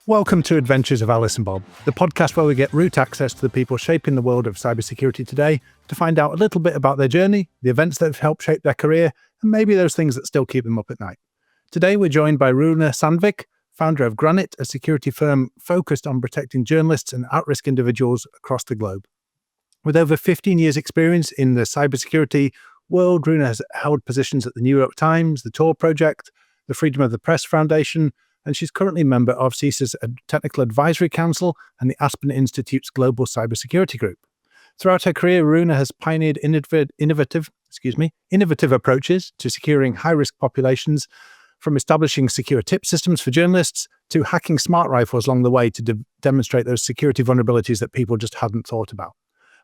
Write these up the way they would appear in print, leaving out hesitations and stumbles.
Welcome to Adventures of Alice and Bob, the podcast where we get root access to the people shaping the world of cybersecurity today to find out a little bit about their journey, the events that have helped shape their career, and maybe those things that still keep them up at night. Today we're joined by Runa Sandvik, founder of Granite, a security firm focused on protecting journalists and at-risk individuals across the globe. With over 15 years' experience in the cybersecurity world, Runa has held positions at the New York Times, the Tor Project, the Freedom of the Press Foundation, and she's currently a member of CISA's Technical Advisory Council and the Aspen Institute's Global Cybersecurity Group. Throughout her career, Runa has pioneered innovative approaches to securing high-risk populations, from establishing secure tip systems for journalists to hacking smart rifles along the way to demonstrate those security vulnerabilities that people just hadn't thought about.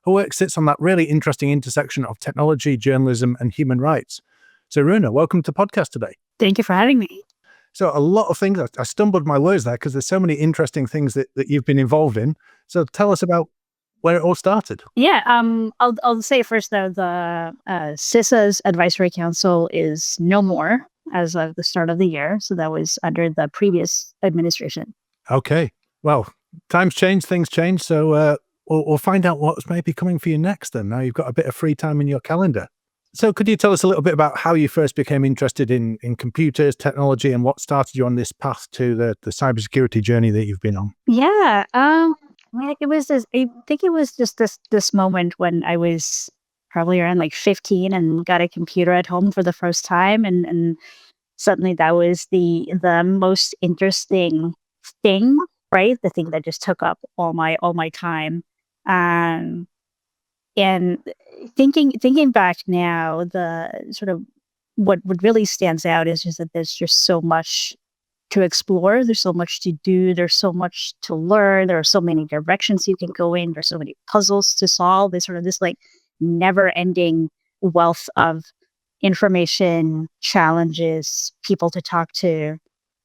Her work sits on that really interesting intersection of technology, journalism, and human rights. So Runa, welcome to the podcast today. Thank you for having me. So a lot of things, I stumbled my words there because there's so many interesting things that you've been involved in. So tell us about where it all started. Yeah, I'll say first though, the CISA's Advisory Council is no more as of the start of the year. So that was under the previous administration. Okay. Well, times change, things change. So we'll find out what's maybe coming for you next then. Now you've got a bit of free time in your calendar. So could you tell us a little bit about how you first became interested in computers, technology, and what started you on this path to the cybersecurity journey that you've been on? Yeah, I think it was just this moment when I was probably around like 15 and got a computer at home for the first time, and suddenly that was the most interesting thing, right? The thing that just took up all my time. And thinking back now, the sort of what really stands out is just that there's just so much to explore. There's so much to do. There's so much to learn. There are so many directions you can go in. There's so many puzzles to solve. There's sort of this like never-ending wealth of information, challenges, people to talk to.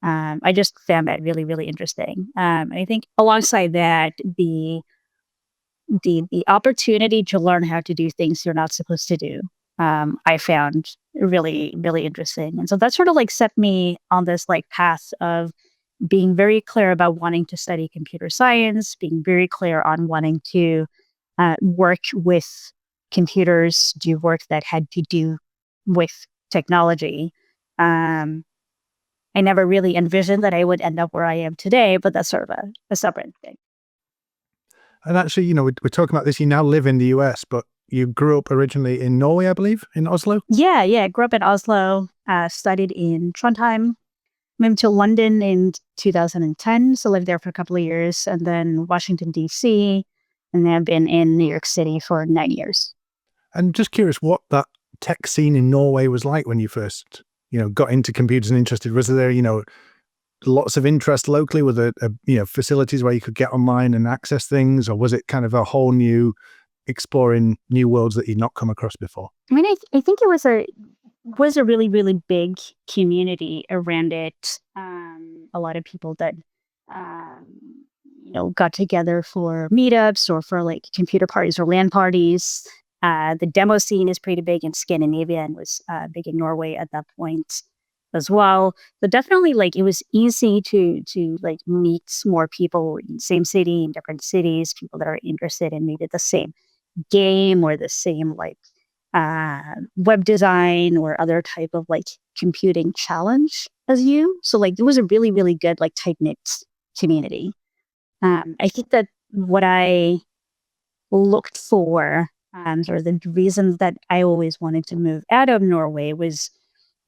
I just found that really, really interesting. I think alongside that, the opportunity to learn how to do things you're not supposed to do, I found really, really interesting. And so that sort of like set me on this like path of being very clear about wanting to study computer science, being very clear on wanting to work with computers, do work that had to do with technology. I never really envisioned that I would end up where I am today, but that's sort of a separate thing. And actually, we're talking about this. You now live in the US, but you grew up originally in Norway, I believe, in Oslo? Yeah. I grew up in Oslo, studied in Trondheim, moved to London in 2010, so lived there for a couple of years, and then Washington, D.C., and then I've been in New York City for 9 years. And just curious what that tech scene in Norway was like when you first, got into computers and interested. Was there, lots of interest locally? Were there, facilities where you could get online and access things, or was it kind of a whole new exploring new worlds that you'd not come across before? I mean, I think it was a really, really big community around it. A lot of people that, got together for meetups or for like computer parties or LAN parties. The demo scene is pretty big in Scandinavia and was big in Norway at that point as well. So definitely like it was easy to like meet more people in the same city, in different cities, people that are interested in maybe the same game or the same like web design or other type of like computing challenge as you. So like it was a really, really good like tight-knit community. I think that what I looked for, sort of the reasons that I always wanted to move out of Norway was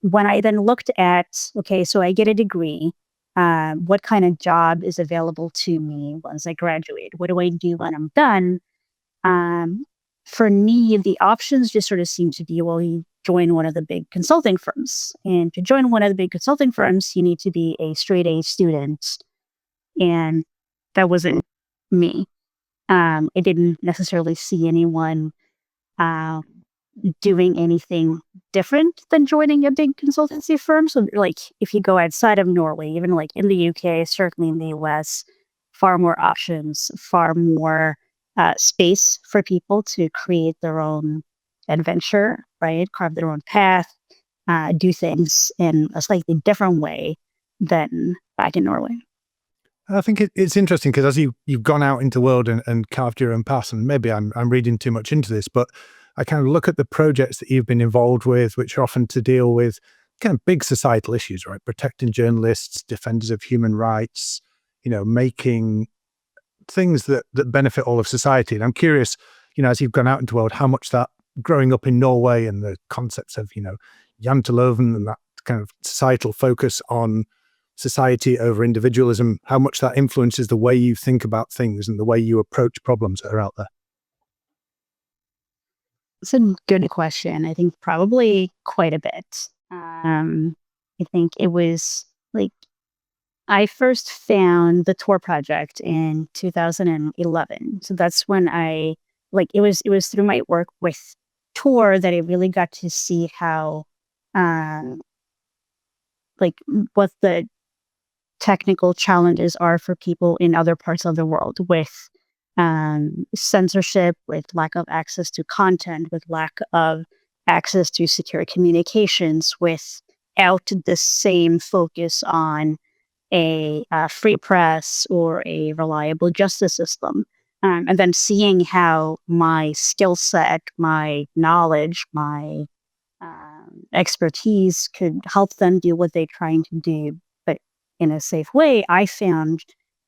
when I then looked at, okay, so I get a degree, what kind of job is available to me once I graduate? What do I do when I'm done? For me, the options just sort of seem to be, well, you join one of the big consulting firms. And to join one of the big consulting firms, you need to be a straight A student. And that wasn't me. I didn't necessarily see anyone doing anything different than joining a big consultancy firm. So like if you go outside of Norway, even like in the UK, certainly in the US, far more options, far more space for people to create their own adventure, right? Carve their own path, do things in a slightly different way than back in Norway. I think it's interesting because as you've gone out into the world and carved your own path, and maybe I'm reading too much into this, but I kind of look at the projects that you've been involved with, which are often to deal with kind of big societal issues, right? Protecting journalists, defenders of human rights, making things that benefit all of society. And I'm curious, as you've gone out into the world, how much that growing up in Norway and the concepts of, janteloven and that kind of societal focus on society over individualism, how much that influences the way you think about things and the way you approach problems that are out there. It's a good question. I think probably quite a bit. I think it was like I first found the Tor project in 2011. So that's when it was through my work with Tor that I really got to see how um what the technical challenges are for people in other parts of the world with censorship, with lack of access to content, with lack of access to secure communications, without the same focus on a free press or a reliable justice system. And then seeing how my skill set, my knowledge, my expertise could help them do what they're trying to do, but in a safe way, I found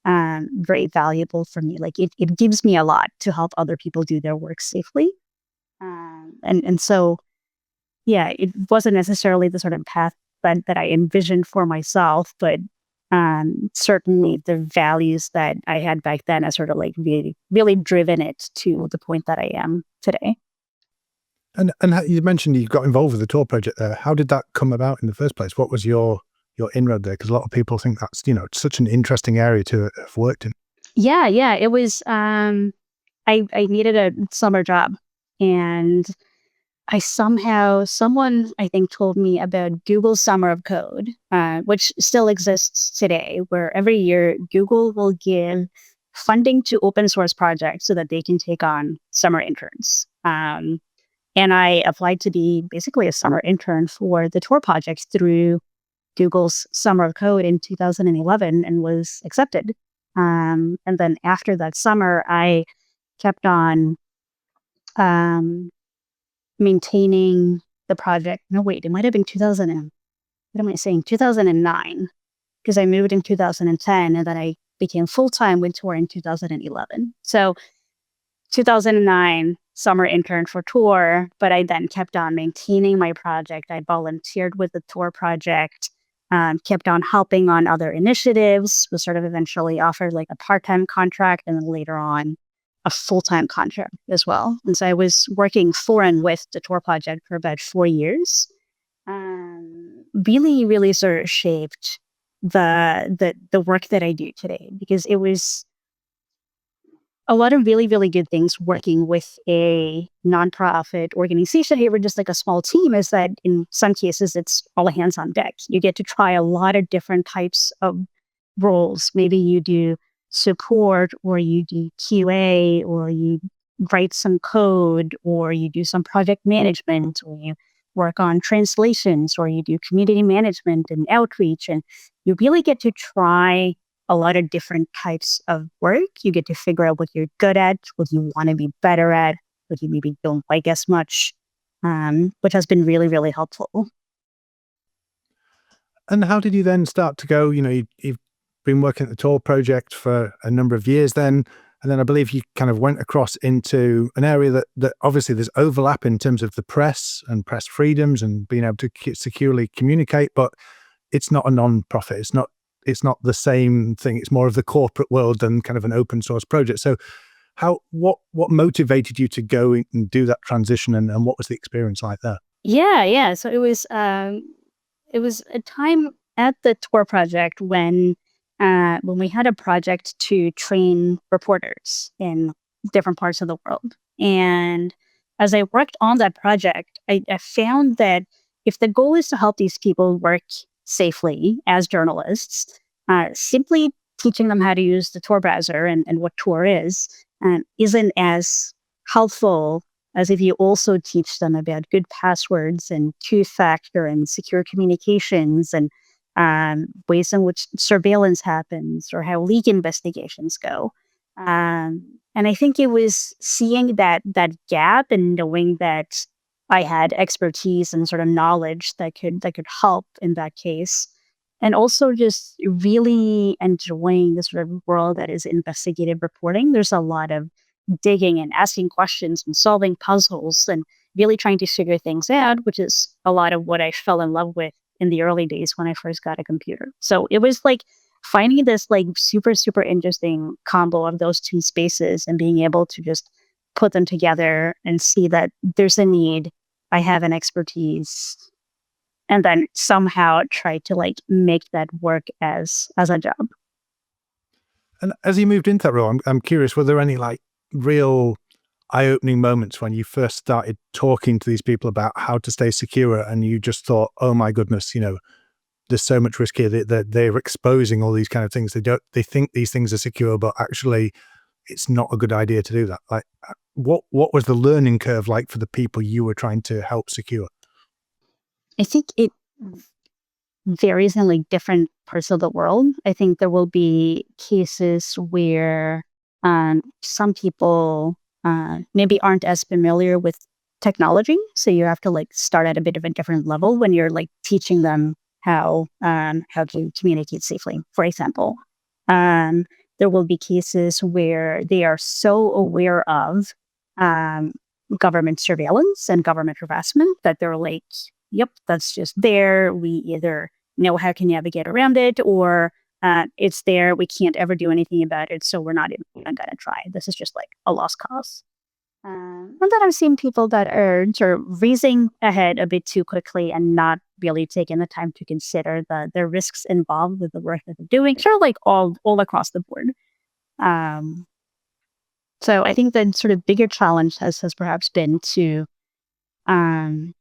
very valuable for me. Like it gives me a lot to help other people do their work safely. And so, yeah, it wasn't necessarily the sort of path that I envisioned for myself, but certainly the values that I had back then has sort of like really, really driven it to the point that I am today. And you mentioned you got involved with the Tor project there. How did that come about in the first place? What was your inroad there? Because a lot of people think that's such an interesting area to have worked in. Yeah. It was I needed a summer job, and someone I think told me about Google Summer of Code, which still exists today, where every year Google will give funding to open source projects so that they can take on summer interns. And I applied to be basically a summer intern for the Tor project through Google's Summer of Code in 2011 and was accepted. And then after that summer, I kept on maintaining the project. No, wait, it might have been 2000. What am I saying? 2009, because I moved in 2010 and then I became full-time with Tor in 2011. So 2009 summer intern for Tor, but I then kept on maintaining my project. I volunteered with the Tor project, kept on helping on other initiatives, was sort of eventually offered like a part-time contract and then later on a full-time contract as well. And so I was working for and with the Tor project for about 4 years. Really, really sort of shaped the work that I do today, because it was a lot of really, really good things working with a nonprofit organization, even just like a small team, is that in some cases it's all hands on deck. You get to try a lot of different types of roles. Maybe you do support, or you do QA, or you write some code, or you do some project management, or you work on translations, or you do community management and outreach. And you really get to try a lot of different types of work. You get to figure out what you're good at, what you want to be better at, what you maybe don't like as much, which has been really, really helpful. And how did you then start to go? You've been working at the Tor project for a number of years then, and then I believe you kind of went across into an area that obviously there's overlap in terms of the press and press freedoms and being able to securely communicate, but it's not a non-profit. It's not the same thing. It's more of the corporate world than kind of an open source project. So what motivated you to go and do that transition, and what was the experience like there? Yeah. So it was a time at the Tor project when we had a project to train reporters in different parts of the world. And as I worked on that project, I found that if the goal is to help these people work safely as journalists, simply teaching them how to use the Tor browser and what Tor is isn't as helpful as if you also teach them about good passwords and two-factor and secure communications and ways in which surveillance happens or how leak investigations go. And I think it was seeing that gap and knowing that I had expertise and sort of knowledge that could help in that case. And also just really enjoying the sort of world that is investigative reporting. There's a lot of digging and asking questions and solving puzzles and really trying to figure things out, which is a lot of what I fell in love with in the early days when I first got a computer. So it was like finding this like super, super interesting combo of those two spaces and being able to just put them together and see that there's a need, I have an expertise, and then somehow try to like make that work as a job. And as you moved into that role, I'm curious, were there any like real eye-opening moments when you first started talking to these people about how to stay secure and you just thought, oh my goodness, there's so much risk here that they're exposing all these kind of things. They think these things are secure, but actually it's not a good idea to do that. Like what was the learning curve like for the people you were trying to help secure? I think it varies in like different parts of the world. I think there will be cases where some people maybe aren't as familiar with technology, so you have to like start at a bit of a different level when you're like teaching them how to communicate safely. For example, um, there will be cases where they are so aware of um, government surveillance and government harassment that they're like, "Yep, that's just there. We either know how to navigate around it, or it's there. We can't ever do anything about it, so we're not even going to try. This is just like a lost cause." And then I've seen people that are sort of racing ahead a bit too quickly and not really taking the time to consider the risks involved with the work that they're doing. Sort of like all across the board. Um, so I think the sort of bigger challenge has perhaps been to um,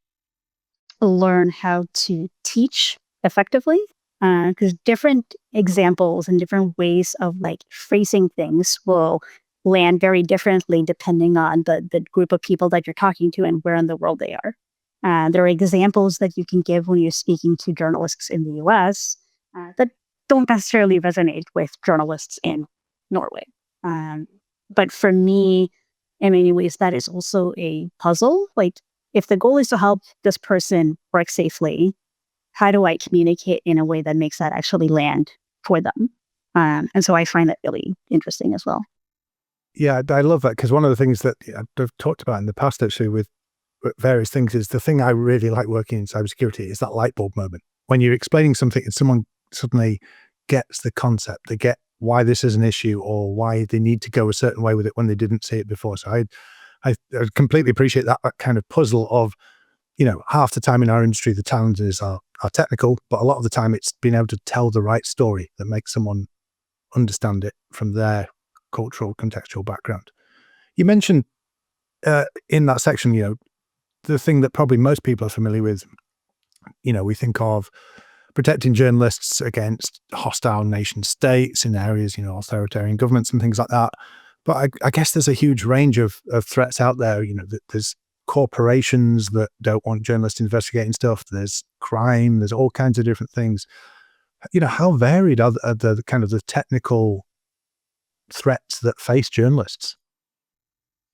learn how to teach effectively, because different examples and different ways of like phrasing things will land very differently depending on the group of people that you're talking to and where in the world they are. There are examples that you can give when you're speaking to journalists in the US that don't necessarily resonate with journalists in Norway. Um, but for me, in many ways, that is also a puzzle. Like, if the goal is to help this person work safely, how do I communicate in a way that makes that actually land for them? And so I find that really interesting as well. Yeah, I love that because one of the things that I've talked about in the past actually with various things is the thing I really like working in cybersecurity is that light bulb moment. When you're explaining something and someone suddenly gets the concept, they get why this is an issue or why they need to go a certain way with it when they didn't see it before. So I completely appreciate that kind of puzzle of, half the time in our industry, the challenges are technical, but a lot of the time it's being able to tell the right story that makes someone understand it from their cultural, contextual background. You mentioned in that section, the thing that probably most people are familiar with, we think of protecting journalists against hostile nation states in areas, authoritarian governments and things like that. But I guess there's a huge range of threats out there. There's corporations that don't want journalists investigating stuff. There's crime. There's all kinds of different things. How varied are the kind of the technical threats that face journalists?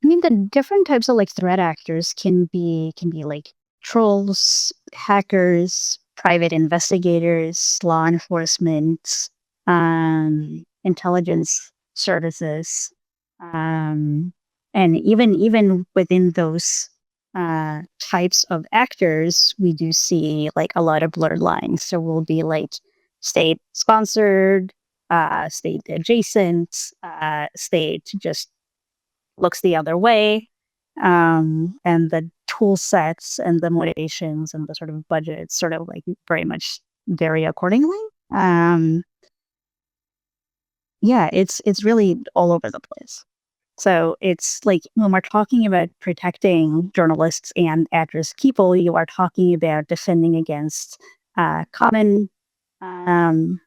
I mean, the different types of like threat actors can be like trolls, hackers, private investigators, law enforcement, intelligence services, um, and even within those types of actors, we do see like a lot of blurred lines. So we'll be like state sponsored, state adjacent, state just looks the other way. And the tool sets and the motivations and the sort of budgets sort of like very much vary accordingly. Um, yeah, it's really all over the place. So it's like when we're talking about protecting journalists and at-risk people, you are talking about defending against common um,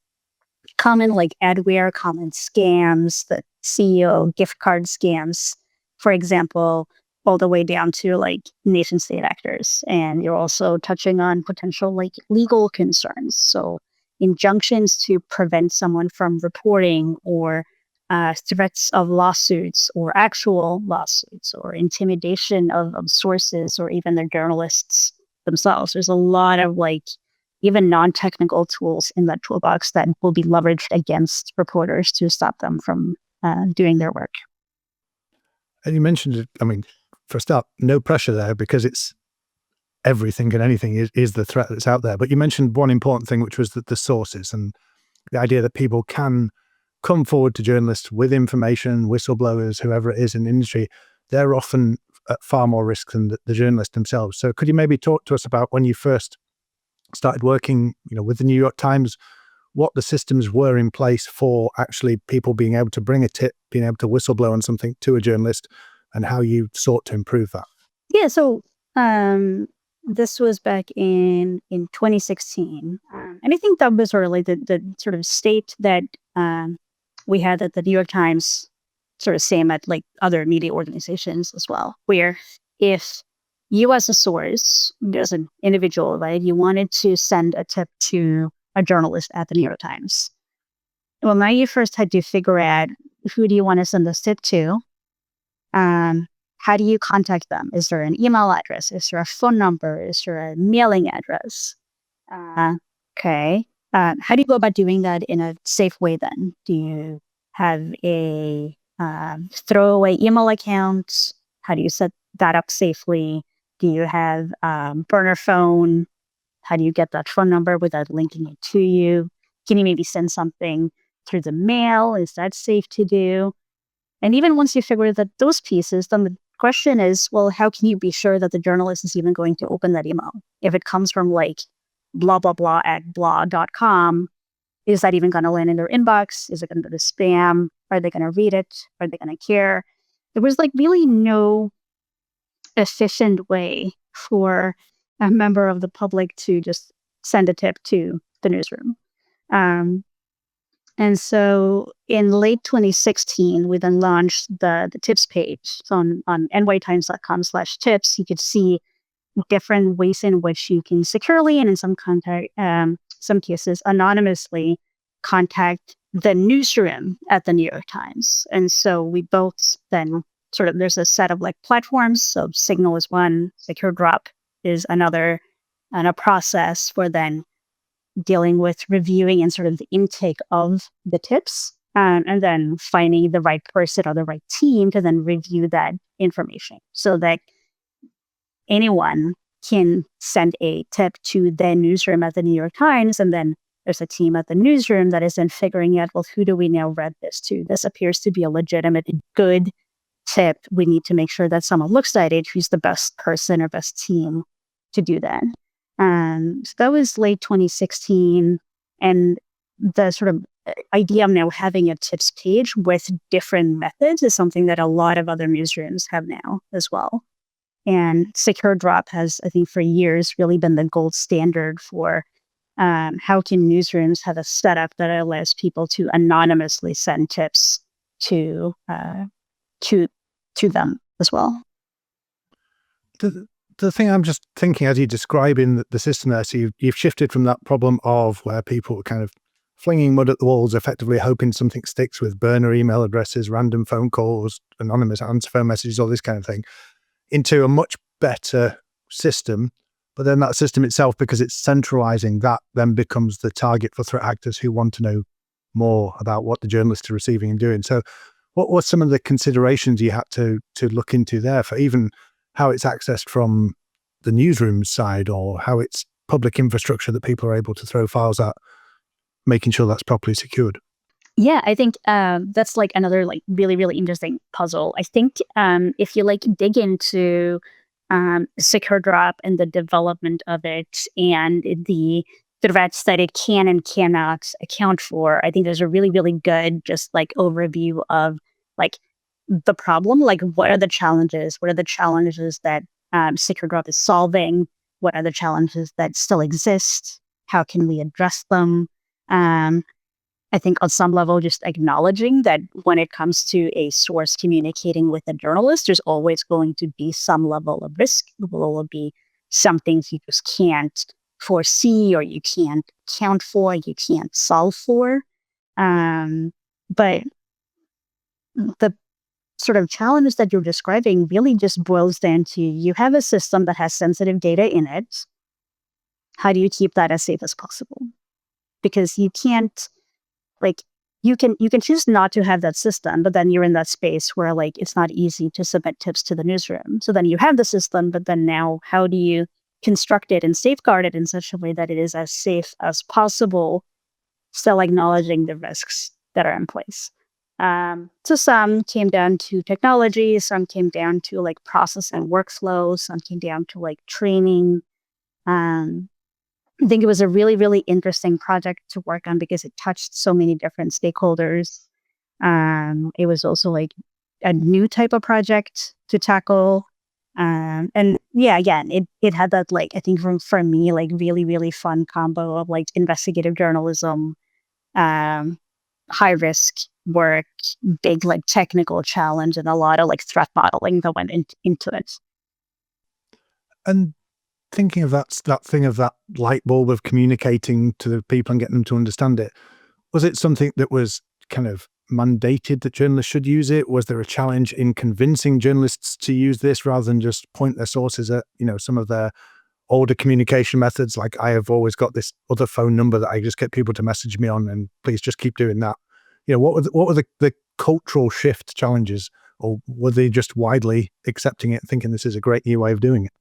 common like adware, common scams, the CEO gift card scams, for example, all the way down to like nation state actors. And you're also touching on potential like legal concerns. So injunctions to prevent someone from reporting, or threats of lawsuits or actual lawsuits, or intimidation of sources or even the journalists themselves. There's a lot of even non-technical tools in that toolbox that will be leveraged against reporters to stop them from doing their work. And you mentioned it, I mean, for a start, no pressure there because it's everything and anything is the threat that's out there. But you mentioned one important thing, which was the sources and the idea that people can come forward to journalists with information, whistleblowers, whoever it is in the industry. They're often at far more risk than the journalists themselves. So could you maybe talk to us about when you first started working, with the New York Times, what the systems were in place for actually people being able to bring a tip, being able to whistleblow on something to a journalist, and how you sought to improve that? Yeah, so this was back in 2016. And I think that was sort of the sort of state that we had at the New York Times, sort of same at other media organizations as well, where if you as a source, as an individual, right, you wanted to send a tip to a journalist at the New York Times. Well, now you first had to figure out, who do you want to send this tip to? How do you contact them? Is there an email address? Is there a phone number? Is there a mailing address? Okay. How do you go about doing that in a safe way then? Do you have a throwaway email account? How do you set that up safely? Do you have burner phone? How do you get that phone number without linking it to you? Can you maybe send something through the mail? Is that safe to do? And even once you figure that those pieces, then the question is, well, how can you be sure that the journalist is even going to open that email? If it comes from blah, blah, blah at blah.com, is that even going to land in their inbox? Is it going to go to spam? Are they going to read it? Are they going to care? There was really no efficient way for a member of the public to just send a tip to the newsroom. And so in late 2016, we then launched the tips page. So on nytimes.com/tips, you could see different ways in which you can securely and in some cases anonymously contact the newsroom at the New York Times. And so we built then there's a set of platforms. So Signal is one, Secure Drop is another, and a process for then dealing with reviewing and sort of the intake of the tips, and then finding the right person or the right team to then review that information so that anyone can send a tip to the newsroom at the New York Times. And then there's a team at the newsroom that is then figuring out, well, who do we now read this to? This appears to be a legitimate, good tip. We need to make sure that someone looks at it who's the best person or best team to do that. So that was late 2016. And the sort of idea of now having a tips page with different methods is something that a lot of other newsrooms have now as well. And Secure Drop has, I think, for years really been the gold standard for how can newsrooms have a setup that allows people to anonymously send tips to them as well. The thing I'm just thinking as you're describing the system there, so you've shifted from that problem of where people were kind of flinging mud at the walls, effectively hoping something sticks with burner email addresses, random phone calls, anonymous answer phone messages, all this kind of thing, into a much better system. But then that system itself, because it's centralizing, that then becomes the target for threat actors who want to know more about what the journalists are receiving and doing. So what were some of the considerations you had to look into there for even how it's accessed from the newsroom side, or how it's public infrastructure that people are able to throw files at, making sure that's properly secured? Yeah, I think that's another really, really interesting puzzle. I think if you dig into Secure Drop and the development of it and the threats that it can and cannot account for, I think there's a really, really good just overview of the problem. What are the challenges? What are the challenges that Secure Drop is solving? What are the challenges that still exist? How can we address them? I think on some level, just acknowledging that when it comes to a source communicating with a journalist, there's always going to be some level of risk. There will be some things you just can't foresee or you can't account for, you can't solve for. But the sort of challenge that you're describing really just boils down to you have a system that has sensitive data in it. How do you keep that as safe as possible? Because you can't, like, you can choose not to have that system, but then you're in that space where like it's not easy to submit tips to the newsroom. So then you have the system, but then now how do you construct it and safeguard it in such a way that it is as safe as possible, still acknowledging the risks that are in place? So some came down to technology, some came down to like process and workflow, some came down to like training. Um, I think it was a really, really interesting project to work on because it touched so many different stakeholders. It was also like a new type of project to tackle. And yeah, again, it had that like, I think for me, like really, really fun combo of like investigative journalism, high risk work, big like technical challenge, and a lot of like threat modeling that went into it. And thinking of that thing of that light bulb of communicating to the people and getting them to understand it, was it something that was kind of mandated that journalists should use it? Was there a challenge in convincing journalists to use this rather than just point their sources at, some of their older communication methods? Like, I have always got this other phone number that I just get people to message me on, and please just keep doing that. What were the cultural shift challenges, or were they just widely accepting it and thinking this is a great new way of doing it?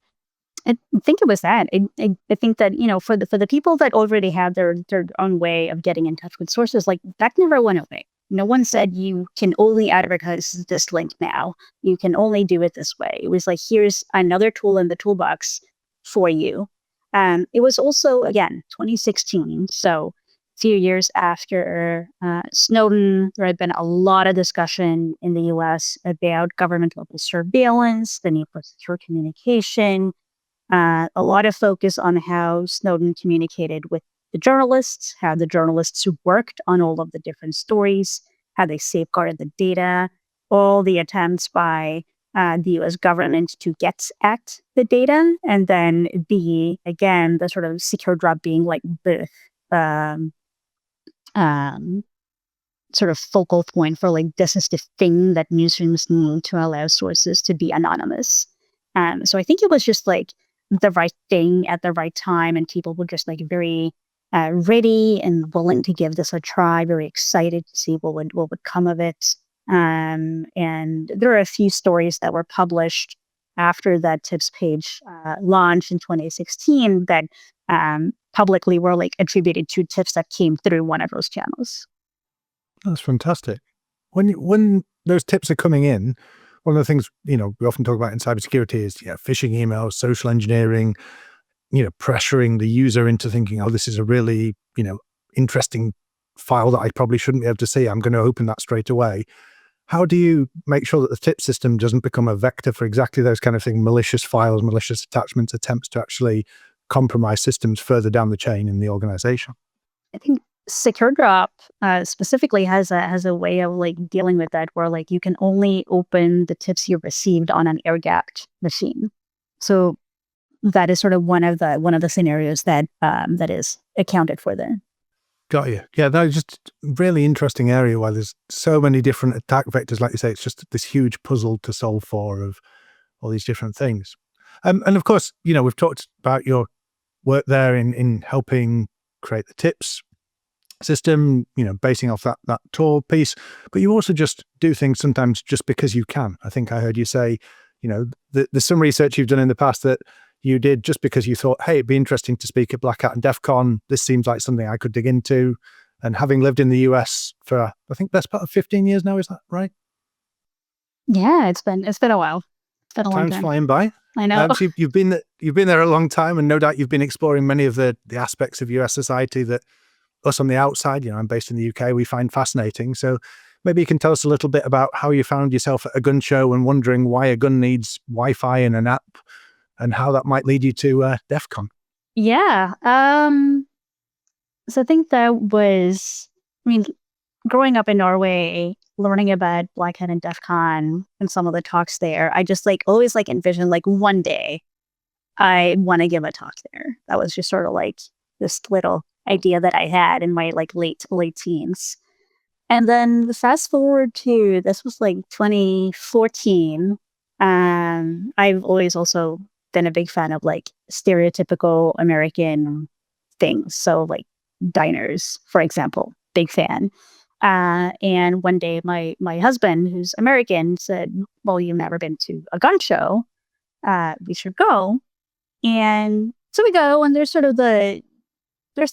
I think it was that. I think that, for the people that already had their own way of getting in touch with sources, like that never went away. No one said you can only advertise this link now. You can only do it this way. It was like, here's another tool in the toolbox for you. It was also, again, 2016. So a few years after Snowden, there had been a lot of discussion in the US about government-level surveillance, the need for secure communication, a lot of focus on how Snowden communicated with the journalists, how the journalists who worked on all of the different stories, how they safeguarded the data, all the attempts by the US government to get at the data, and then the sort of secure drop being like the um, um, sort of focal point for like, this is the thing that newsrooms need to allow sources to be anonymous. So I think it was just like the right thing at the right time, and people were just like very ready and willing to give this a try, very excited to see what would come of it. And there are a few stories that were published after that tips page launched in 2016 that publicly were like attributed to tips that came through one of those channels. That's fantastic. When those tips are coming in, one of the things, we often talk about in cybersecurity is phishing emails, social engineering, pressuring the user into thinking, oh, this is a really, interesting file that I probably shouldn't be able to see. I'm going to open that straight away. How do you make sure that the tip system doesn't become a vector for exactly those kind of things, malicious files, malicious attachments, attempts to actually compromise systems further down the chain in the organization? I think Secure Drop specifically has a way of like dealing with that, where like you can only open the tips you received on an air-gapped machine. So that is sort of one of the scenarios that that is accounted for there. Got you. Yeah, that is just a really interesting area where there's so many different attack vectors. Like you say, it's just this huge puzzle to solve for of all these different things. And of course, we've talked about your work there in helping create the tips system, basing off that Tor piece, but you also just do things sometimes just because you can. I think I heard you say, there's some research you've done in the past that you did just because you thought, hey, it'd be interesting to speak at Black Hat and DEF CON. This seems like something I could dig into. And having lived in the US for, I think best part of 15 years now, is that right? Yeah, it's been a while. It's been a long time. Time's flying by. I know. So you've been there a long time, and no doubt you've been exploring many of the aspects of US society that us on the outside, I'm based in the UK, we find fascinating. So maybe you can tell us a little bit about how you found yourself at a gun show and wondering why a gun needs Wi-Fi and an app, and how that might lead you to DEF CON. Yeah. So I think that was, growing up in Norway, learning about Black Hat and DEF CON and some of the talks there, I just like always like envisioned like one day I want to give a talk there. That was just sort of like this little idea that I had in my like late teens. And then fast forward to this was like 2014. I've always also been a big fan of like stereotypical American things. So like diners, for example, big fan. And one day my husband, who's American, said, "Well, you've never been to a gun show. We should go." And so we go, and there's the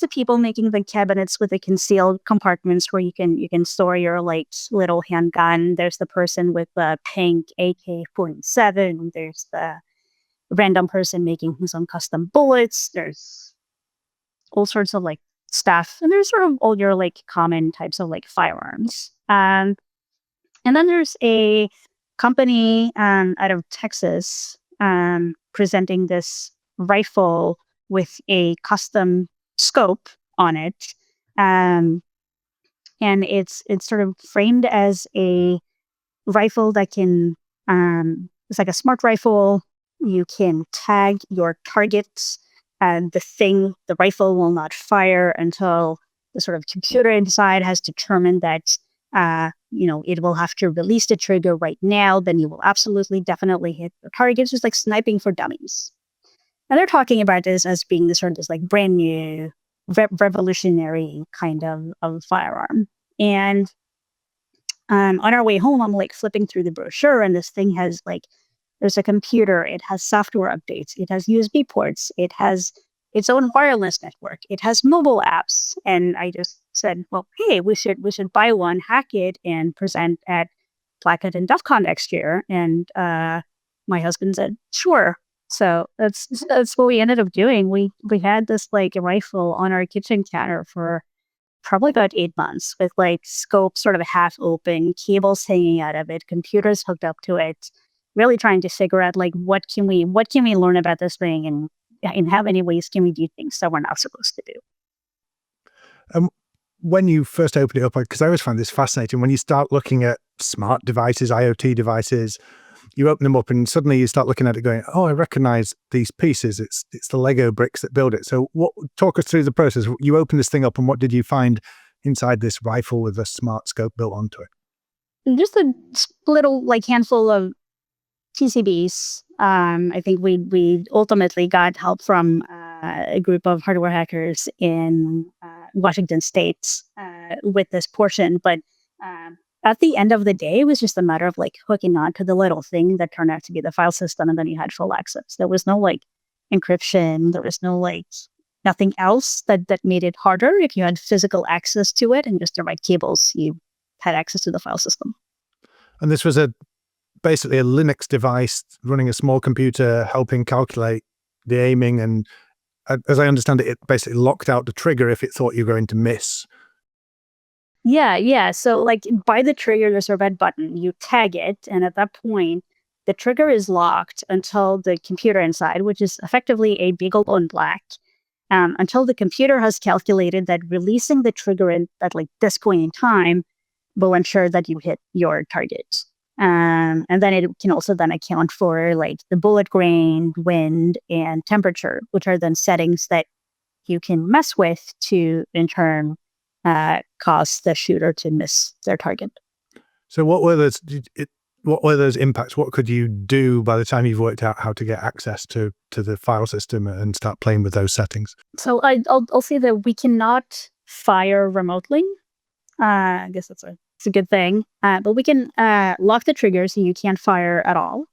people making the cabinets with the concealed compartments where you can store your like little handgun. There's the person with the pink AK-47. There's the random person making his own custom bullets. There's all sorts of like stuff, and there's sort of all your like common types of like firearms. And then there's a company out of Texas presenting this rifle with a custom scope on it. And it's sort of framed as a rifle that can, it's like a smart rifle. You can tag your targets, and the rifle will not fire until the sort of computer inside has determined that, it will have to release the trigger right now. Then you will absolutely, definitely hit the target. It's just like sniping for dummies. And they're talking about this as being this like brand new, revolutionary kind of firearm. And on our way home, I'm like flipping through the brochure, and this thing has like, there's a computer, it has software updates, it has USB ports, it has its own wireless network, it has mobile apps. And I just said, well, hey, we should buy one, hack it, and present at Black Hat and DEF CON next year. And my husband said, sure. So that's what we ended up doing. We had this like rifle on our kitchen counter for probably about 8 months, with like scope sort of half open, cables hanging out of it, computers hooked up to it, really trying to figure out like what can we learn about this thing, and in how many ways can we do things that we're not supposed to do. When you first opened it up, because I always find this fascinating, when you start looking at smart devices, IoT devices, you open them up and suddenly you start looking at it going, oh, I recognize these pieces. It's the Lego bricks that build it. So talk us through the process. You open this thing up, and what did you find inside this rifle with a smart scope built onto it? Just a little like handful of PCBs. I think we ultimately got help from a group of hardware hackers in Washington State with this portion. But at the end of the day, it was just a matter of like hooking on to the little thing that turned out to be the file system, and then you had full access. There was no like encryption. There was no like nothing else that made it harder. If you had physical access to it and just the right cables, you had access to the file system. And this was basically a Linux device running a small computer, helping calculate the aiming. And as I understand it, it basically locked out the trigger if it thought you were going to miss. Yeah. So like by the trigger, there's a red button. You tag it, and at that point, the trigger is locked until the computer inside, which is effectively a BeagleBone Black, until the computer has calculated that releasing the trigger at like this point in time will ensure that you hit your target. And then it can also then account for like the bullet grain, wind, and temperature, which are then settings that you can mess with to in turn cause the shooter to miss their target. So what were those impacts? What could you do by the time you've worked out how to get access to the file system and start playing with those settings? So I'll say that we cannot fire remotely. I guess it's a good thing. But we can lock the trigger so you can't fire at all.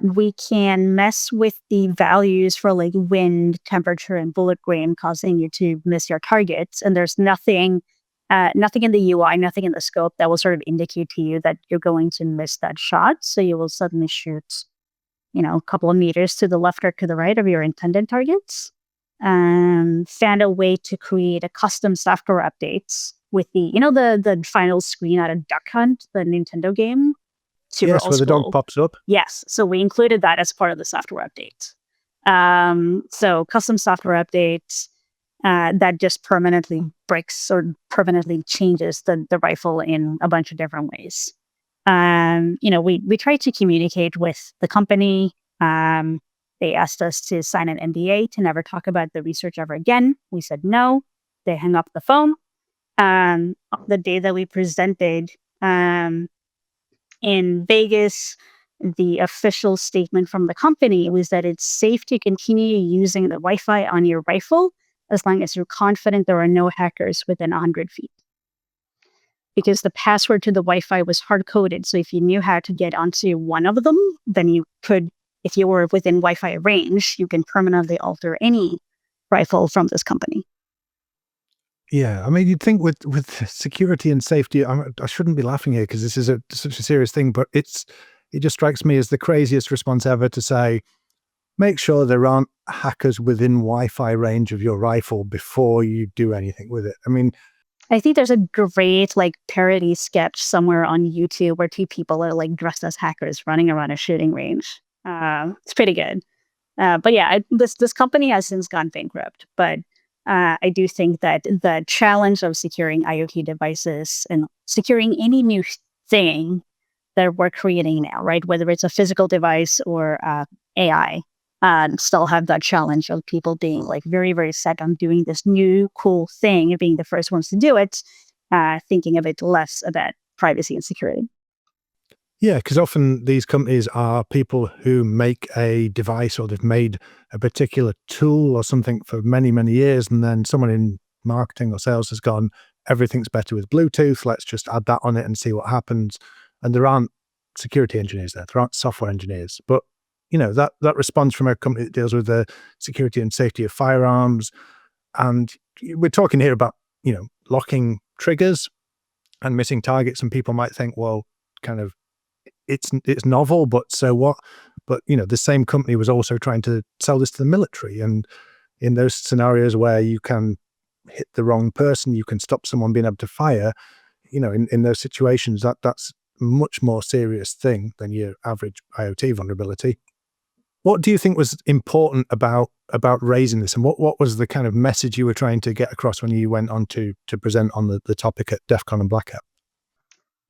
We can mess with the values for like wind, temperature, and bullet grain, causing you to miss your targets. And there's nothing in the UI, nothing in the scope that will sort of indicate to you that you're going to miss that shot. So you will suddenly shoot, a couple of meters to the left or to the right of your intended targets. Found a way to create a custom software updates with the final screen out of Duck Hunt, the Nintendo game. Super yes, where the dog pops up. Yes, so we included that as part of the software update. So custom software updates that just permanently breaks or permanently changes the rifle in a bunch of different ways. We try to communicate with the company. They asked us to sign an NDA to never talk about the research ever again. We said no. They hung up the phone. The day that we presented in Vegas, the official statement from the company was that it's safe to continue using the Wi-Fi on your rifle as long as you're confident there are no hackers within 100 feet. Because the password to the Wi-Fi was hard-coded. So if you knew how to get onto one of them, then you could, if you were within Wi-Fi range, you can permanently alter any rifle from this company. Yeah, I mean, you'd think with security and safety, I shouldn't be laughing here because this is such a serious thing, but it just strikes me as the craziest response ever to say, make sure there aren't hackers within Wi-Fi range of your rifle before you do anything with it. I mean, I think there's a great parody sketch somewhere on YouTube where two people are dressed as hackers running around a shooting range. It's pretty good. But yeah, this company has since gone bankrupt. But I do think that the challenge of securing IoT devices and securing any new thing that we're creating now, right, whether it's a physical device or AI, still have that challenge of people being very, very set on doing this new cool thing and being the first ones to do it, thinking of it less about privacy and security. yeah, because often these companies are people who make a device or they've made a particular tool or something for many, many years. And then someone in marketing or sales has gone, everything's better with Bluetooth. Let's just add that on it and see what happens. And there aren't security engineers there. There aren't software engineers. But, that response from a company that deals with the security and safety of firearms. And we're talking here about, locking triggers and missing targets. And people might think, well, kind of, it's novel, but so what? But the same company was also trying to sell this to the military, and in those scenarios where you can hit the wrong person, you can stop someone being able to fire. In those situations, that's a much more serious thing than your average IoT vulnerability. What do you think was important about raising this, and what was the kind of message you were trying to get across when you went on to present on the topic at DEF CON and Black Hat?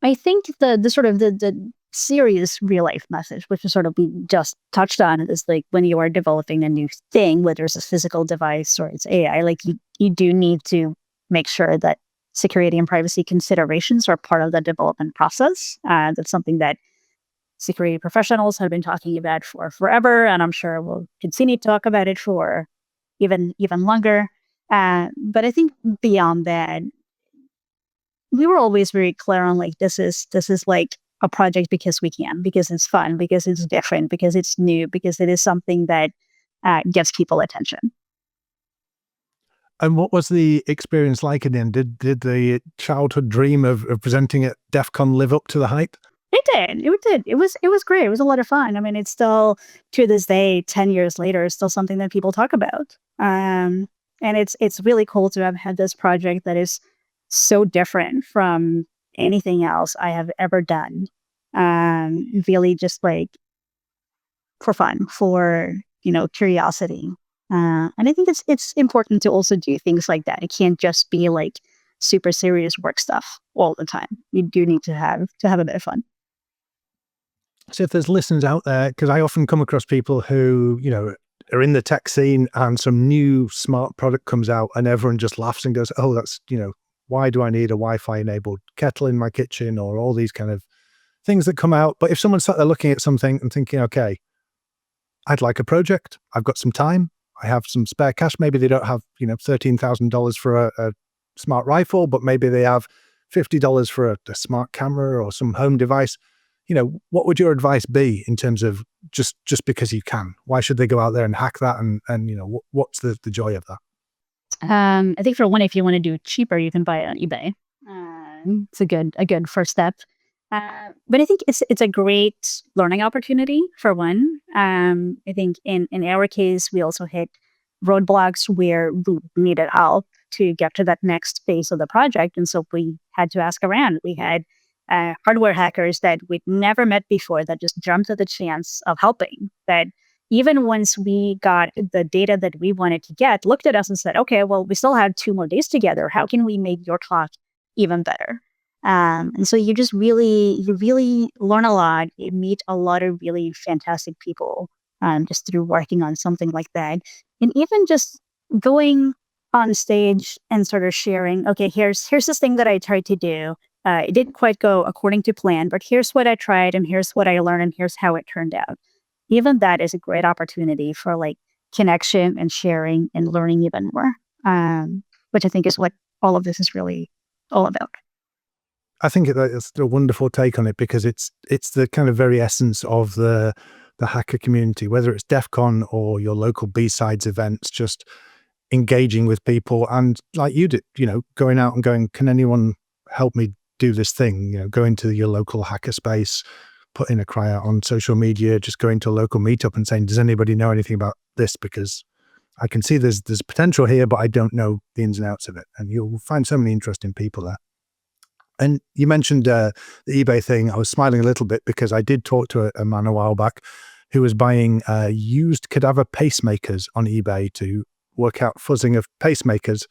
I think the sort of the serious real life message, which is sort of we just touched on, is when you are developing a new thing, whether it's a physical device or it's AI, you do need to make sure that security and privacy considerations are part of the development process. That's something that security professionals have been talking about for forever, and I'm sure we'll continue to talk about it for even longer. But I think beyond that, we were always very clear on this is a project because we can, because it's fun, because it's different, because it's new, because it is something that gets people attention. And what was the experience like in the end? Did the childhood dream of presenting at DEF CON live up to the hype? It did. It did. It was great. It was a lot of fun. I mean, it's still, to this day, 10 years later, it's still something that people talk about. And it's really cool to have had this project that is so different from anything else I have ever done. Really just for fun, for, curiosity. And I think it's important to also do things like that. It can't just be super serious work stuff all the time. You do need to have a bit of fun. So if there's listeners out there, because I often come across people who, are in the tech scene and some new smart product comes out and everyone just laughs and goes, oh, that's, why do I need a Wi-Fi enabled kettle in my kitchen, or all these kind of things that come out. But if someone sat there looking at something and thinking, okay, I'd like a project, I've got some time, I have some spare cash, maybe they don't have, $13,000 for a smart rifle, but maybe they have $50 for a smart camera or some home device. What would your advice be in terms of just because you can? Why should they go out there and hack that? And what's the joy of that? I think for one, if you want to do it cheaper, you can buy it on eBay. It's a good first step. But I think it's a great learning opportunity for one. I think in our case, we also hit roadblocks where we needed help to get to that next phase of the project. And so we had to ask around. We had hardware hackers that we'd never met before that just jumped at the chance of helping. That even once we got the data that we wanted to get, looked at us and said, okay, well, we still have 2 more days together. How can we make your talk even better? And so you really learn a lot. You meet a lot of really fantastic people just through working on something like that. And even just going on stage and sort of sharing, okay, here's this thing that I tried to do. It didn't quite go according to plan, but here's what I tried and here's what I learned and here's how it turned out. Even that is a great opportunity for like connection and sharing and learning even more, which I think is what all of this is really all about. I think it's a wonderful take on it, because it's the kind of very essence of the hacker community, whether it's DEF CON or your local B-Sides events, just engaging with people. And like you did, going out and going, can anyone help me do this thing? Go into your local hacker space, put in a cry out on social media, just going to a local meetup and saying, does anybody know anything about this? Because I can see there's potential here, but I don't know the ins and outs of it. And you'll find so many interesting people there. And you mentioned the eBay thing. I was smiling a little bit because I did talk to a man a while back who was buying used cadaver pacemakers on eBay to work out fuzzing of pacemakers,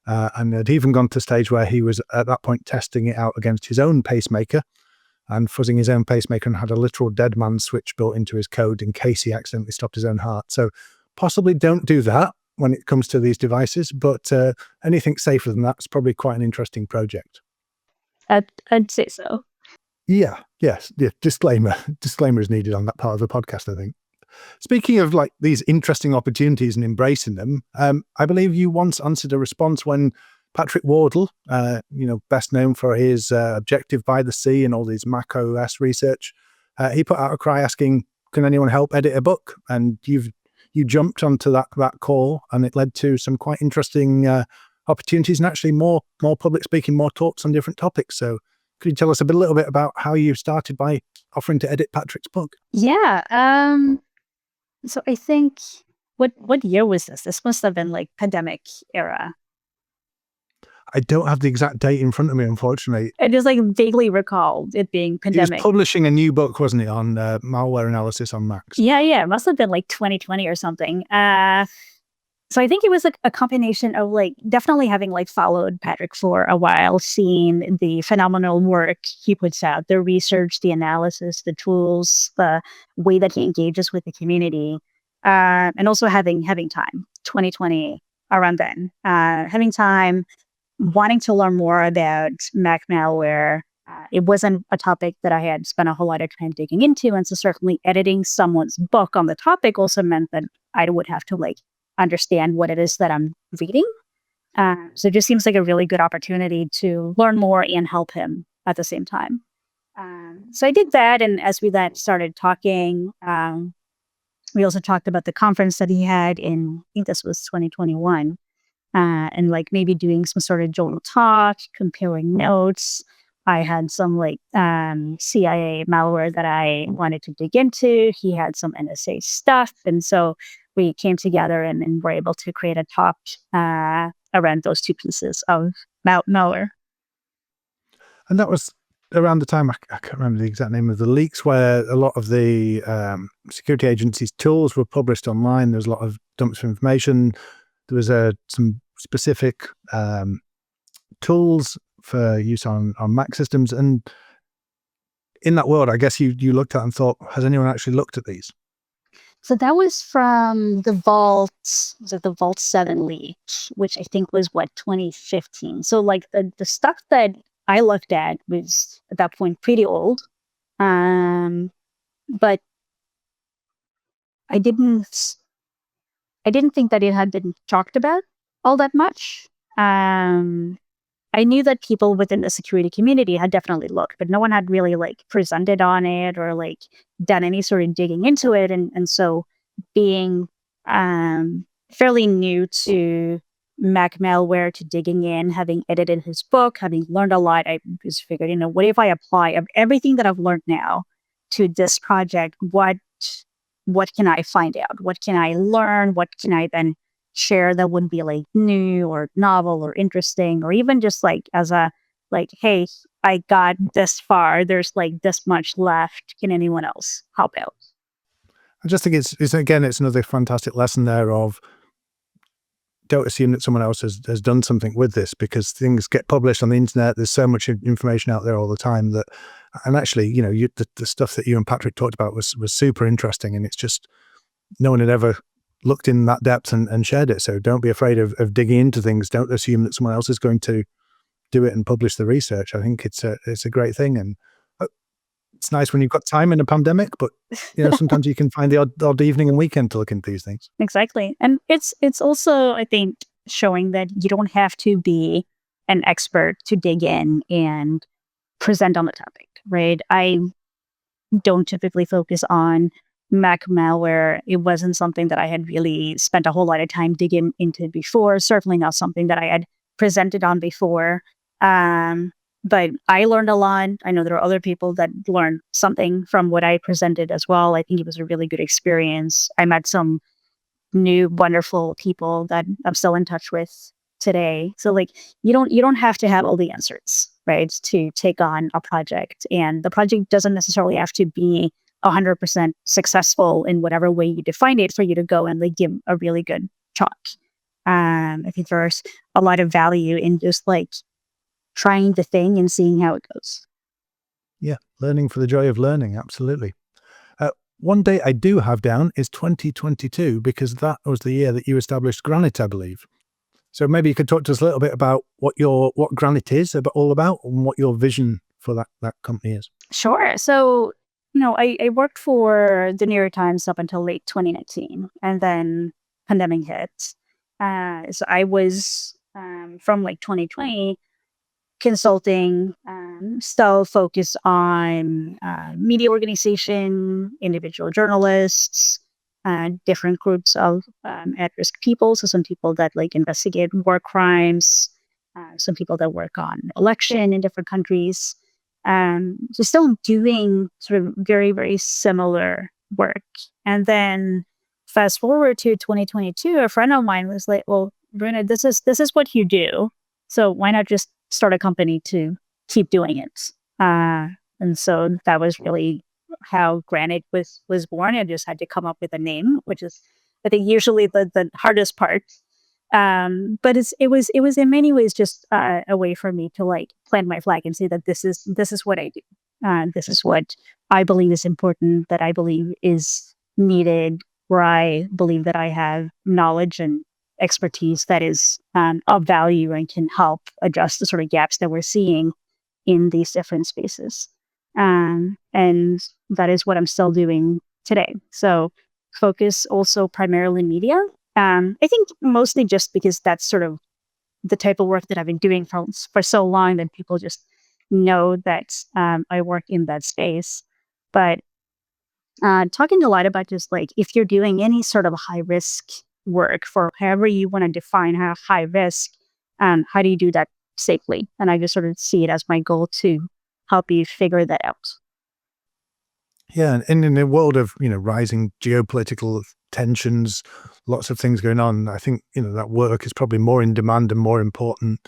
and had even gone to a stage where he was at that point testing it out against his own pacemaker and fuzzing his own pacemaker, and had a literal dead man switch built into his code in case he accidentally stopped his own heart. So possibly don't do that when it comes to these devices, but anything safer than that's probably quite an interesting project. I'd say so. Yeah. Disclaimer is needed on that part of the podcast, I think. Speaking of like these interesting opportunities and embracing them, I believe you once answered a response when Patrick Wardle, best known for his Objective by the Sea and all these Mac OS research, he put out a cry asking, can anyone help edit a book? And you jumped onto that call, and it led to some quite interesting opportunities, and actually more public speaking, more talks on different topics. So could you tell us a little bit about how you started by offering to edit Patrick's book? Yeah. So I think, what year was this? This must have been like pandemic era. I don't have the exact date in front of me, unfortunately. I just like vaguely recalled it being pandemic. He was publishing a new book, wasn't he, on malware analysis on Macs? Yeah. It must have been like 2020 or something. So I think it was like a combination of like definitely having like followed Patrick for a while, seeing the phenomenal work he puts out, the research, the analysis, the tools, the way that he engages with the community, and also having time. 2020 around then, having time, wanting to learn more about Mac malware. It wasn't a topic that I had spent a whole lot of time digging into, and so certainly editing someone's book on the topic also meant that I would have to like understand what it is that I'm reading. So it just seems like a really good opportunity to learn more and help him at the same time. So I did that. And as we then started talking, we also talked about the conference that he had in, I think this was 2021, and like maybe doing some sort of journal talk, comparing notes. I had some like CIA malware that I wanted to dig into. He had some NSA stuff. And so we came together and were able to create a talk around those two pieces of malware. And that was around the time, I can't remember the exact name of the leaks, where a lot of the security agencies' tools were published online. There was a lot of dumps of information. There was some specific tools for use on Mac systems. And in that world, I guess you looked at and thought, has anyone actually looked at these? So that was from the Vault 7 leak, which I think was 2015. So like the stuff that I looked at was at that point pretty old. But I didn't think that it had been talked about all that much. I knew that people within the security community had definitely looked, but no one had really like presented on it or like done any sort of digging into it. And so being fairly new to Mac malware, to digging in, having edited his book, having learned a lot, I just figured, what if I apply everything that I've learned now to this project? What can I find out? What can I learn? What can I then share that would be like new or novel or interesting, or even just like as a like, hey, I got this far, there's like this much left, can anyone else help out? I just think it's another fantastic lesson there of, don't assume that someone else has done something with this, because things get published on the internet. There's so much information out there all the time that, and actually, the stuff that you and Patrick talked about was super interesting. And it's just, no one had ever looked in that depth and shared it. So don't be afraid of digging into things. Don't assume that someone else is going to do it and publish the research. I think it's a great thing. And it's nice when you've got time in a pandemic, but sometimes you can find the odd evening and weekend to look into these things. Exactly. And it's also, I think, showing that you don't have to be an expert to dig in and present on the topic, right? I don't typically focus on Mac malware. It wasn't something that I had really spent a whole lot of time digging into before. Certainly not something that I had presented on before. But I learned a lot. I know there are other people that learned something from what I presented as well. I think it was a really good experience. I met some new wonderful people that I'm still in touch with today. So like you don't have to have all the answers, right, to take on a project. And the project doesn't necessarily have to be 100% successful in whatever way you define it for you to go and like give a really good talk. I think there's a lot of value in just like trying the thing and seeing how it goes. Yeah, learning for the joy of learning. Absolutely. One date I do have down is 2022, because that was the year that you established Granite, I believe. So maybe you could talk to us a little bit about what Granite is all about and what your vision for that company is. Sure. So, I worked for the New York Times up until late 2019, and then pandemic hit. So I was from like 2020 consulting, still focused on media organization, individual journalists, different groups of at-risk people. So some people that like investigate war crimes, some people that work on election in different countries. So still doing sort of very, very similar work. And then fast forward to 2022, a friend of mine was like, well, Runa, this is what you do. So why not just start a company to keep doing it? And so that was really how Granite was born. I just had to come up with a name, which is, I think, usually the hardest part. But it was in many ways just a way for me to like plant my flag and say that this is what I do. This is what I believe is important, that I believe is needed, where I believe that I have knowledge and expertise that is of value and can help address the sort of gaps that we're seeing in these different spaces. And that is what I'm still doing today. So focus also primarily media. I think mostly just because that's sort of the type of work that I've been doing for so long that people just know that I work in that space. But talking a lot about just like if you're doing any sort of high risk work, for however you want to define how high risk, how do you do that safely? And I just sort of see it as my goal to help you figure that out. Yeah, and in a world of rising geopolitical tensions, lots of things going on, I think that work is probably more in demand and more important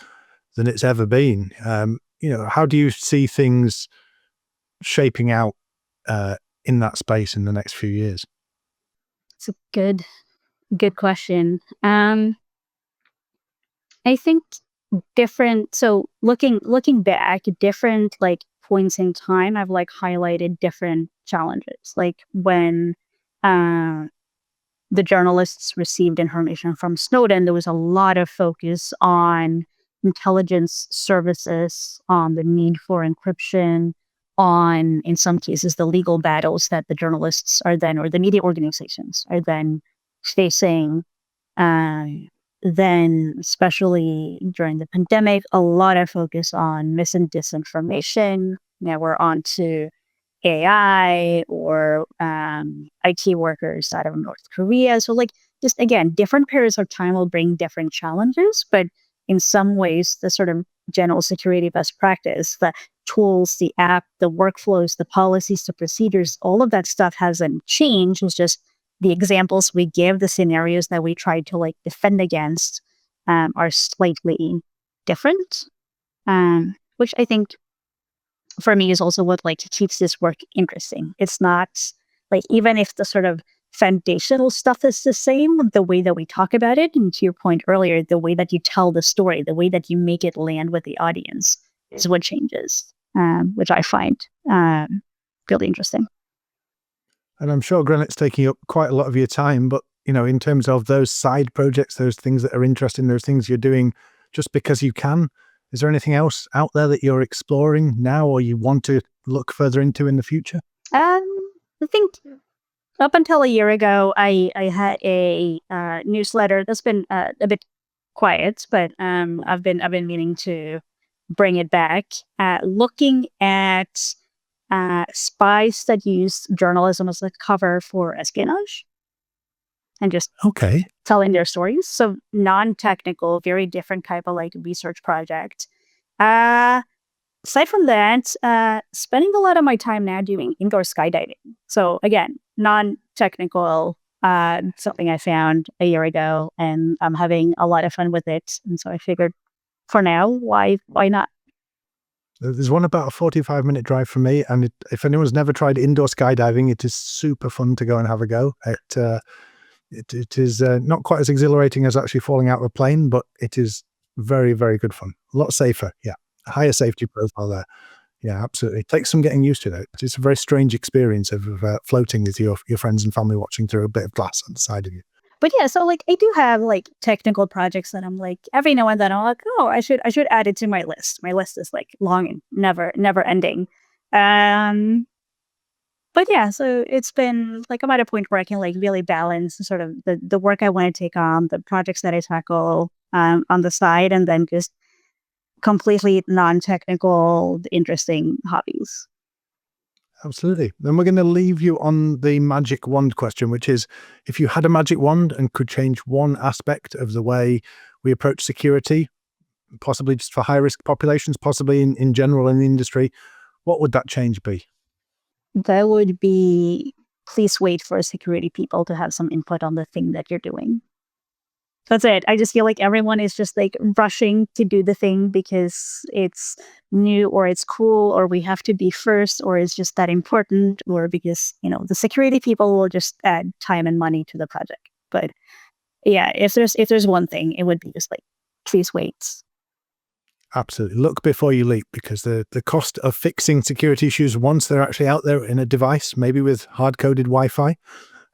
than it's ever been. How do you see things shaping out in that space in the next few years? It's a good question. I think different. So looking back, different like points in time, I've like highlighted different challenges. Like when the journalists received information from Snowden, there was a lot of focus on intelligence services, on the need for encryption, on, in some cases, the legal battles that the journalists are then, or the media organizations are then facing. Then, especially during the pandemic, a lot of focus on mis and disinformation. Now we're on to AI or IT workers out of North Korea. So, like, just again, different periods of time will bring different challenges, but in some ways, the sort of general security best practice, the tools, the app, the workflows, the policies, the procedures, all of that stuff hasn't changed. It's just the examples we give, the scenarios that we try to like defend against are slightly different, which I think for me is also what like keeps this work interesting. It's not like, even if the sort of foundational stuff is the same, the way that we talk about it, and to your point earlier, the way that you tell the story, the way that you make it land with the audience is what changes, which I find really interesting. And I'm sure Granite's taking up quite a lot of your time, but in terms of those side projects, those things that are interesting, those things you're doing just because you can, is there anything else out there that you're exploring now or you want to look further into in the future? I think up until a year ago, I had a newsletter that's been a bit quiet, but I've been meaning to bring it back. Looking at spies that use journalism as a cover for espionage and just Okay. telling their stories. So non-technical, very different type of like research project. Aside from that, spending a lot of my time now doing indoor skydiving. So again, non-technical, something I found a year ago, and I'm having a lot of fun with it. And so I figured, for now, why not? There's one about a 45-minute drive from me, and if anyone's never tried indoor skydiving, it is super fun to go and have a go. It is not quite as exhilarating as actually falling out of a plane, but it is very, very good fun. A lot safer, yeah. A higher safety profile there. Yeah, absolutely. It takes some getting used to, though. It's a very strange experience of floating with your friends and family watching through a bit of glass on the side of you. But yeah, so like I do have like technical projects that I'm like every now and then I'm like, oh, I should add it to my list. My list is like long and never ending. But yeah, so it's been like I'm at a point where I can like really balance sort of the work I want to take on, the projects that I tackle on the side, and then just completely non-technical, interesting hobbies. Absolutely. Then we're going to leave you on the magic wand question, which is if you had a magic wand and could change one aspect of the way we approach security, possibly just for high-risk populations, possibly in general in the industry, what would that change be? That would be, please wait for security people to have some input on the thing that you're doing. That's it. I just feel like everyone is just like rushing to do the thing because it's new or it's cool or we have to be first or it's just that important or because, the security people will just add time and money to the project. But yeah, if there's one thing, it would be just like, please wait. Absolutely. Look before you leap, because the cost of fixing security issues once they're actually out there in a device, maybe with hard-coded Wi-Fi,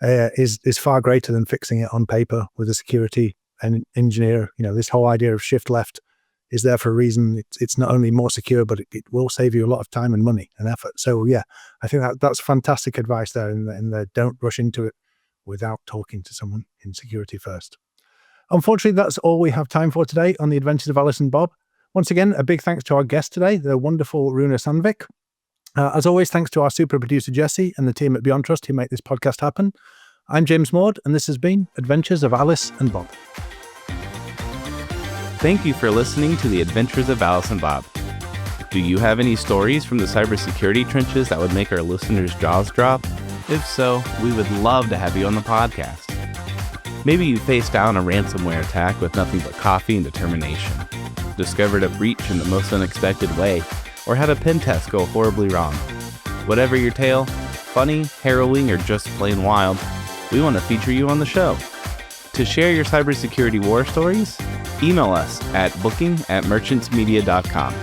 is far greater than fixing it on paper with a security engineer. This whole idea of shift left is there for a reason. It's not only more secure, but it will save you a lot of time and money and effort. So yeah, I think that's fantastic advice there. And don't rush into it without talking to someone in security first. Unfortunately, that's all we have time for today on the Adventures of Alice and Bob. Once again, a big thanks to our guest today, the wonderful Runa Sandvik. As always, thanks to our super producer, Jesse, and the team at Beyond Trust who make this podcast happen. I'm James Maude, and this has been Adventures of Alice and Bob. Thank you for listening to the Adventures of Alice and Bob. Do you have any stories from the cybersecurity trenches that would make our listeners' jaws drop? If so, we would love to have you on the podcast. Maybe you faced down a ransomware attack with nothing but coffee and determination, discovered a breach in the most unexpected way, or had a pen test go horribly wrong. Whatever your tale, funny, harrowing, or just plain wild, we want to feature you on the show. To share your cybersecurity war stories, email us at booking@merchantsmedia.com.